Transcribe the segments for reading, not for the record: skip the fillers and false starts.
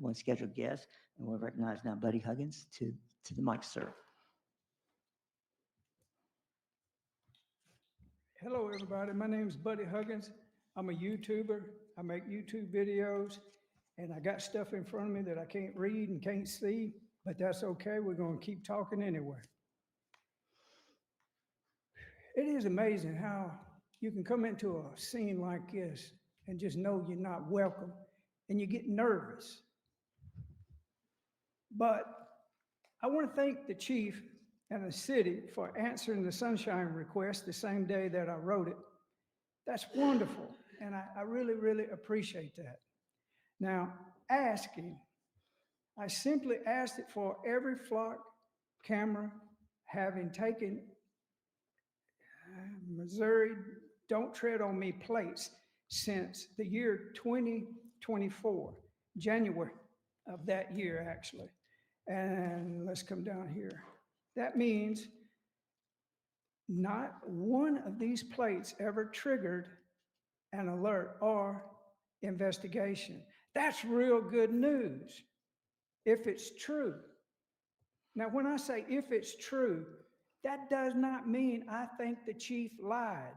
one scheduled guest, and we'll recognize now Buddy Huggins to the mic, sir. Hello, everybody. My name is Buddy Huggins. I'm a YouTuber. I make YouTube videos, and I got stuff in front of me that I can't read and can't see, but that's okay. We're going to keep talking anyway. It is amazing how you can come into a scene like this and just know you're not welcome, and you get nervous. But I want to thank the chief and the city for answering the sunshine request the same day that I wrote it. That's wonderful, and I really, really appreciate that. Now, asking, I simply asked it for every flock camera having taken Missouri Don't Tread on Me plates since the year 2024, January of that year, actually. And let's come down here. That means not one of these plates ever triggered an alert or investigation. That's real good news if it's true. Now, when I say if it's true, that does not mean I think the chief lied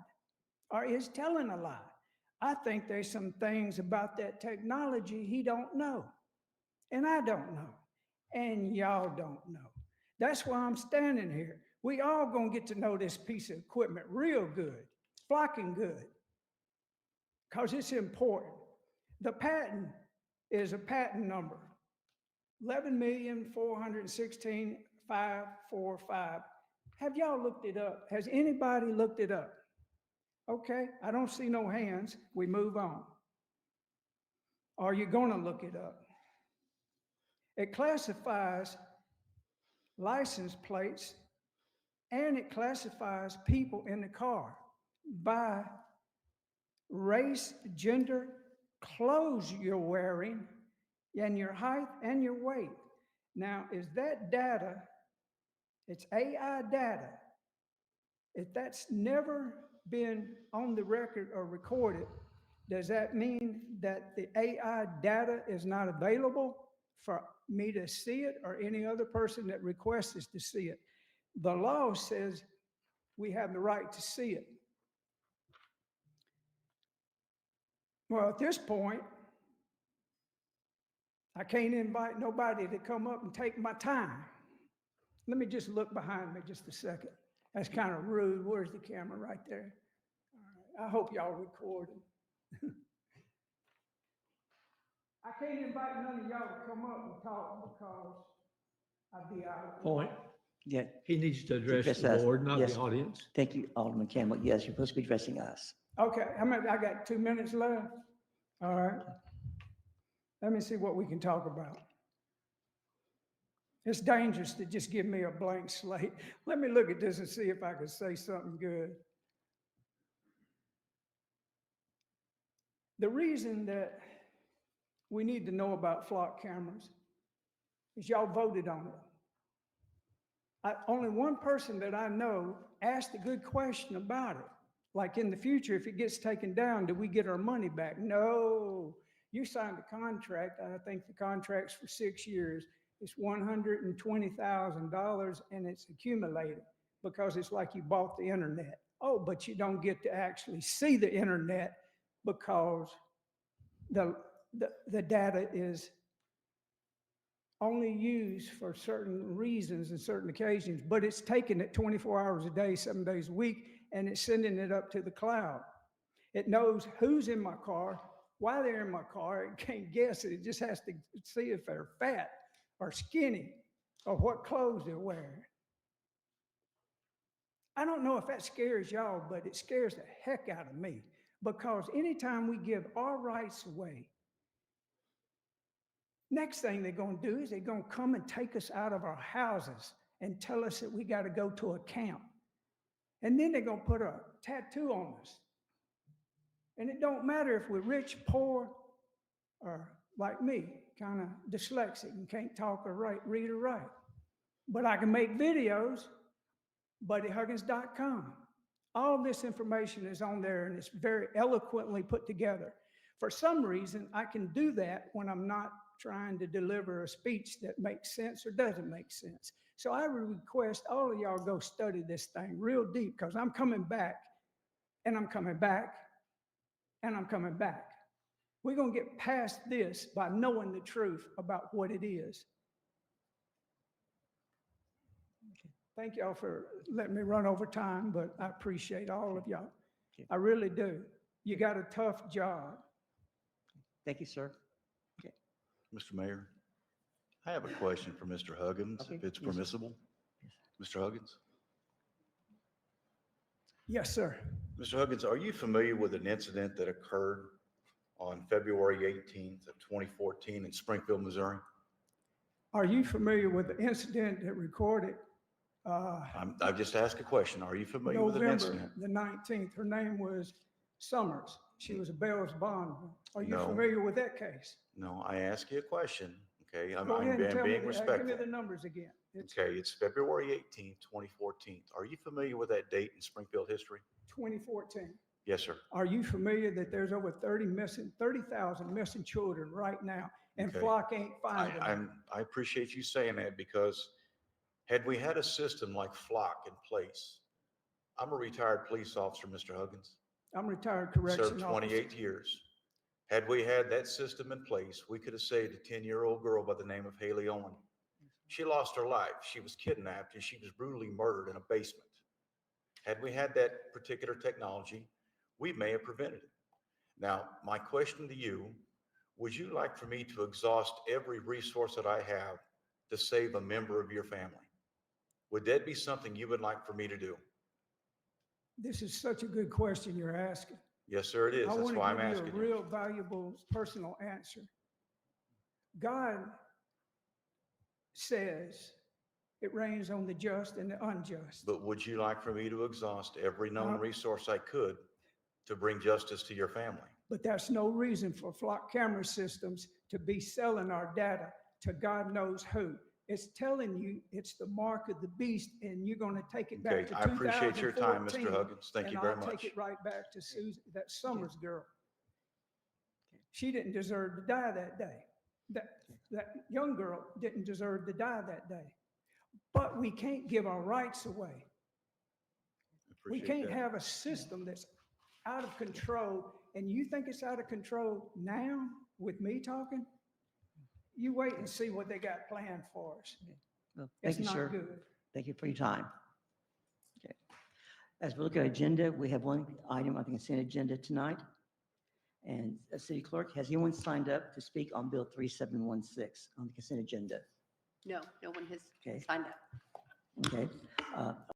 or is telling a lie. I think there's some things about that technology he don't know, and I don't know, and y'all don't know. That's why I'm standing here. We all gonna get to know this piece of equipment real good, flocking good, because it's important. The patent is a patent number, 11,416,545. Have y'all looked it up? Has anybody looked it up? Okay, I don't see no hands. We move on. Are you gonna look it up? It classifies license plates, and it classifies people in the car by race, gender, clothes you're wearing, and your height and your weight. Now, is that data, it's AI data, if that's never been on the record or recorded, does that mean that the AI data is not available for me to see it or any other person that requests us to see it? The law says we have the right to see it. Well, at this point, I can't invite nobody to come up and take my time. Let me just look behind me just a second. That's kind of rude. Where's the camera? Right there. All right. I hope y'all recording. I can't invite none of y'all to come up and talk because I'd be out of Point. Yeah. He needs to address Address the us. board, not Yes. the audience. Thank you, Alderman Campbell. Yes, you're supposed to be addressing us. Okay, I got 2 minutes left. All right. Let me see what we can talk about. It's dangerous to just give me a blank slate. Let me look at this and see if I can say something good. The reason that we need to know about flock cameras is y'all voted on it. Only one person that I know asked a good question about it. Like in the future, if it gets taken down, do we get our money back? No. You signed a contract. I think the contract's for 6 years. It's $120,000 and it's accumulated because it's like you bought the internet. Oh, but you don't get to actually see the internet because the data is only used for certain reasons and certain occasions, but it's taking it 24 hours a day, 7 days a week, and it's sending it up to the cloud. It knows who's in my car, why they're in my car. It can't guess it. It just has to see if they're fat or skinny or what clothes they're wearing. I don't know if that scares y'all, but it scares the heck out of me because anytime we give our rights away, next thing they're going to do is they're going to come and take us out of our houses and tell us that we got to go to a camp. And then they're going to put a tattoo on us. And it don't matter if we're rich, poor, or like me, kind of dyslexic and can't talk or read or write. But I can make videos, buddyhuggins.com. All this information is on there and it's very eloquently put together. For some reason, I can do that when I'm not trying to deliver a speech that makes sense or doesn't make sense. So I would request all of y'all go study this thing real deep, because I'm coming back, and I'm coming back, and I'm coming back. We're going to get past this by knowing the truth about what it is. Thank y'all for letting me run over time, but I appreciate all of y'all. Okay. I really do. You got a tough job. Thank you, sir. Mr. Mayor, I have a question for Mr. Huggins, Okay, if it's yes. permissible. Mr. Huggins? Yes, sir. Mr. Huggins, are you familiar with an incident that occurred on February 18th of 2014 in Springfield, Missouri? Are you familiar with the incident that recorded I've just asked a question. Are you familiar with an November incident? the 19th? Her name was Summers. She was a bail's bondwoman. Are you No. familiar with that case? No, I asked you a question, okay? I'm Go ahead and tell me, being give me respectful. the numbers again. Okay, it's February 18th, 2014. Are you familiar with that date in Springfield history? 2014. Yes, sir. Are you familiar that there's over 30,000 missing children right now, and Okay. Flock ain't finding them? I appreciate you saying that, because had we had a system like Flock in place, I'm a retired police officer, Mr. Huggins. I'm retired correction Served officer. 28 years. Had we had that system in place, we could have saved a 10-year-old girl by the name of Haley Owen. She lost her life. She was kidnapped and she was brutally murdered in a basement. Had we had that particular technology, we may have prevented it. Now, my question to you, would you like for me to exhaust every resource that I have to save a member of your family? Would that be something you would like for me to do? This is such a good question you're asking. Yes, sir, it is. I That's want why to I'm give you asking a you. real valuable personal answer. God says it rains on the just and the unjust. But would you like for me to exhaust every known Uh, resource I could to bring justice to your family? But that's no reason for Flock camera systems to be selling our data to God knows who. It's telling you it's the mark of the beast, and you're going to take it back Okay, to I appreciate your time, 2014, Mr. Huggins. Thank you very and I'll take much. it right back to Susan, that Summers girl. She didn't deserve to die that day. That young girl didn't deserve to die that day. But we can't give our rights away. We Appreciate can't that. have a system that's out of control, and you think it's out of control now with me talking? You wait and see what they got planned for us. Well, It's thank you, not sir. good. Thank you for your time. Okay. As we look at our agenda, we have one item on the consent agenda tonight. And City Clerk, has anyone signed up to speak on Bill 3716 on the consent agenda? No, no one has Okay. signed up. Okay.